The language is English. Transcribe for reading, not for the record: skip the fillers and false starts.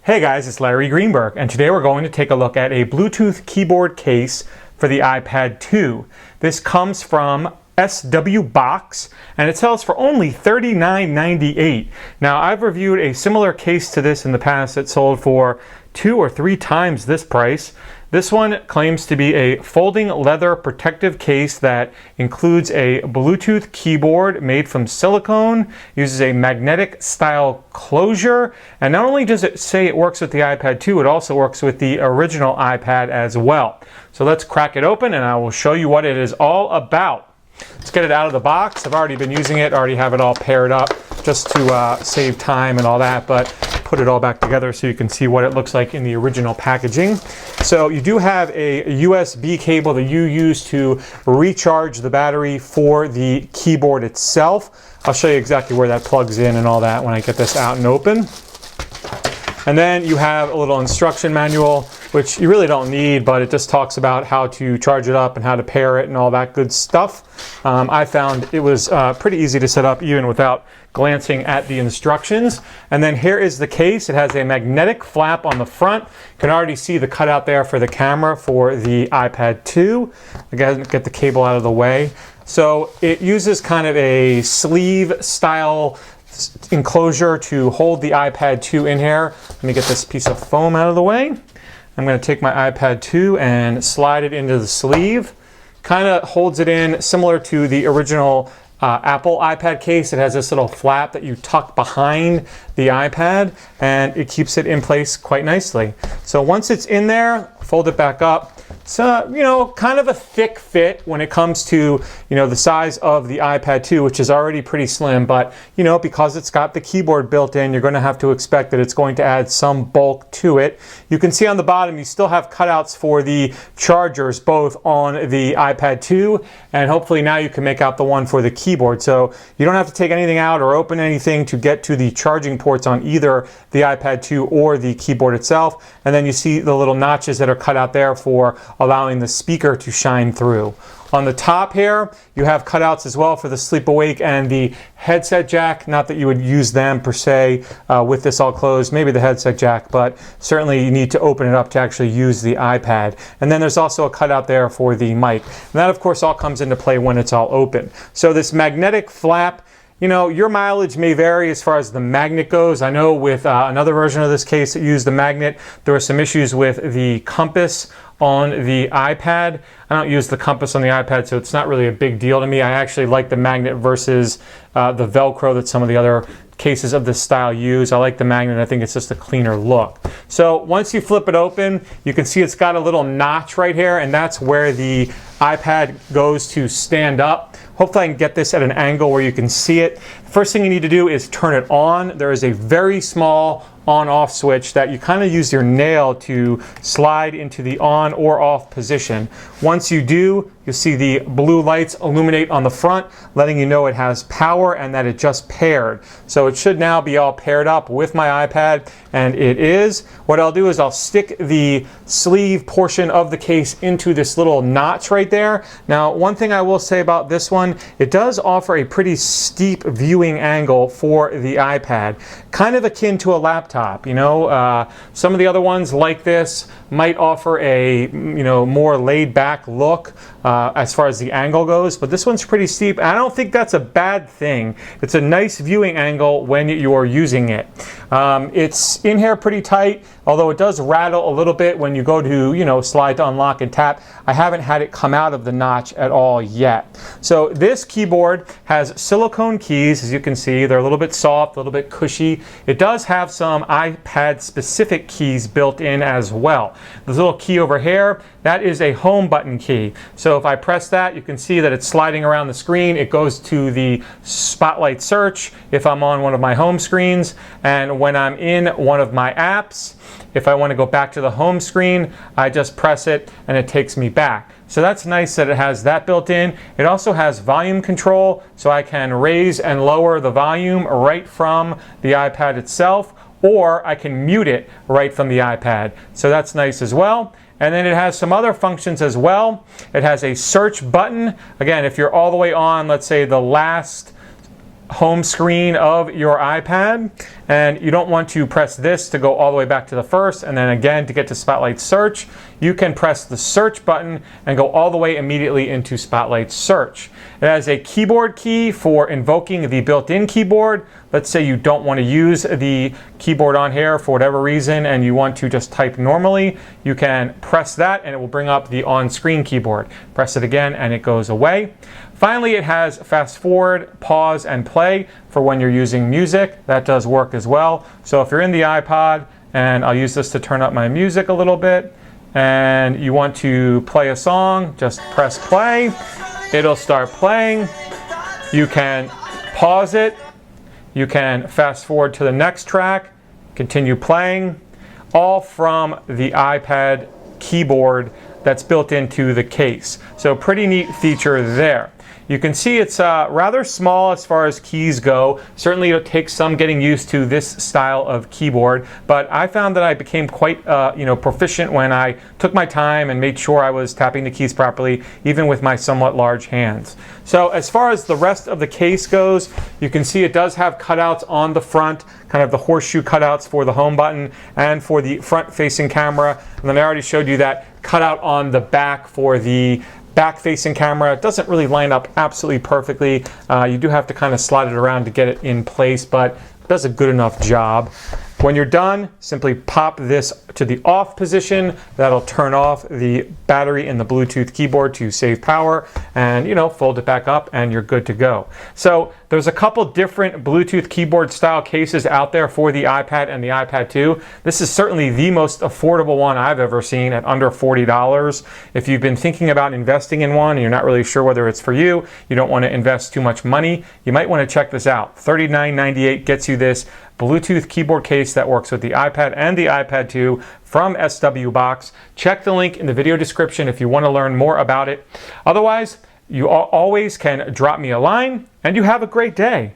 Hey guys, it's Larry Greenberg, and today we're going to take a look at a Bluetooth keyboard case for the iPad 2. This comes from SW Box, and it sells for only $39.98. Now, I've reviewed a similar case to this in the past that sold for 2 or 3 times this price. This one claims to be a folding leather protective case that includes a Bluetooth keyboard made from silicone, uses a magnetic style closure, and not only does it say it works with the iPad 2, it also works with the original iPad as well. So let's crack it open and I will show you what it is all about. Let's get it out of the box. I've already been using it, already have it all paired up just to save time and all that, but put it all back together so you can see what it looks like in the original packaging. So you do have a USB cable that you use to recharge the battery for the keyboard itself. I'll show you exactly where that plugs in and all that when I get this out and open. And then you have a little instruction manual, which you really don't need, but it just talks about how to charge it up and how to pair it and all that good stuff. I found it was pretty easy to set up even without glancing at the instructions. And then here is the case. It has a magnetic flap on the front. You can already see the cutout there for the camera for the iPad 2. Again, get the cable out of the way. So it uses kind of a sleeve style enclosure to hold the iPad 2 in here. Let me get this piece of foam out of the way. I'm going to take my iPad 2 and slide it into the sleeve. Kind of holds it in similar to the original Apple iPad case. It has this little flap that you tuck behind the iPad and it keeps it in place quite nicely. So once it's in there, fold it back up. So, you know, kind of a thick fit when it comes to, you know, the size of the iPad 2, which is already pretty slim, but, you know, because it's got the keyboard built in, you're going to have to expect that it's going to add some bulk to it. You can see on the bottom, you still have cutouts for the chargers, both on the iPad 2, and hopefully now you can make out the one for the keyboard. So you don't have to take anything out or open anything to get to the charging ports on either the iPad 2 or the keyboard itself. And then you see the little notches that are cut out there for allowing the speaker to shine through. On the top here, you have cutouts as well for the sleep awake and the headset jack. Not that you would use them per se with this all closed, maybe the headset jack, but certainly you need to open it up to actually use the iPad. And then there's also a cutout there for the mic. And that of course all comes into play when it's all open. So this magnetic flap, you know, your mileage may vary as far as the magnet goes. I know with another version of this case that used the magnet, there were some issues with the compass on the iPad. I don't use the compass on the iPad, so it's not really a big deal to me. I actually like the magnet versus the Velcro that some of the other cases of this style use. I like the magnet. I think it's just a cleaner look. So once you flip it open, you can see it's got a little notch right here, and that's where the iPad goes to stand up. Hopefully I can get this at an angle where you can see it. First thing you need to do is turn it on. There is a very small on-off switch that you kind of use your nail to slide into the on or off position. Once you do, you'll see the blue lights illuminate on the front, letting you know it has power and that it just paired. So it should now be all paired up with my iPad, and it is. What I'll do is I'll stick the sleeve portion of the case into this little notch right there. Now, one thing I will say about this one, it does offer a pretty steep viewing angle for the iPad, kind of akin to a laptop. You know, some of the other ones like this might offer a, you know, more laid back look as far as the angle goes, but this one's pretty steep. I don't think that's a bad thing. It's a nice viewing angle when you're using it. It's in here pretty tight, although it does rattle a little bit when you go to, you know, slide to unlock and tap. I haven't had it come out of the notch at all yet. So this keyboard has silicone keys, as you can see. They're a little bit soft, a little bit cushy. It does have some iPad specific keys built in as well. This little key over here, that is a home button key. So if I press that, you can see that it's sliding around the screen. It goes to the spotlight search if I'm on one of my home screens, and when I'm in one of my apps, if I want to go back to the home screen, I just press it and it takes me back. So that's nice that it has that built in. It also has volume control, so I can raise and lower the volume right from the iPad itself, or I can mute it right from the iPad. So that's nice as well. And then it has some other functions as well. It has a search button. Again, if you're all the way on, let's say the last home screen of your iPad, and you don't want to press this to go all the way back to the first, and then again to get to Spotlight Search, you can press the search button and go all the way immediately into Spotlight Search. It has a keyboard key for invoking the built-in keyboard. Let's say you don't want to use the keyboard on here for whatever reason and you want to just type normally, you can press that and it will bring up the on-screen keyboard. Press it again and it goes away. Finally, it has fast forward, pause, and play for when you're using music. That does work as well. So if you're in the iPod, and I'll use this to turn up my music a little bit, and you want to play a song, just press play. It'll start playing. You can pause it. You can fast forward to the next track, continue playing, all from the iPad keyboard that's built into the case. So pretty neat feature there. You can see it's rather small as far as keys go. Certainly it'll take some getting used to this style of keyboard, but I found that I became quite proficient when I took my time and made sure I was tapping the keys properly, even with my somewhat large hands. So as far as the rest of the case goes, you can see it does have cutouts on the front, kind of the horseshoe cutouts for the home button and for the front-facing camera. And then I already showed you that cutout on the back for the back-facing camera. It doesn't really line up absolutely perfectly. You do have to kind of slide it around to get it in place, but it does a good enough job. When you're done, simply pop this to the off position. That'll turn off the battery in the Bluetooth keyboard to save power, and fold it back up and you're good to go. So there's a couple different Bluetooth keyboard style cases out there for the iPad and the iPad 2. This is certainly the most affordable one I've ever seen at under $40. If you've been thinking about investing in one and you're not really sure whether it's for you, you don't want to invest too much money, you might want to check this out. $39.98 gets you this Bluetooth keyboard case that works with the iPad and the iPad 2 from SW Box. Check the link in the video description if you want to learn more about it. Otherwise, you always can drop me a line, and you have a great day.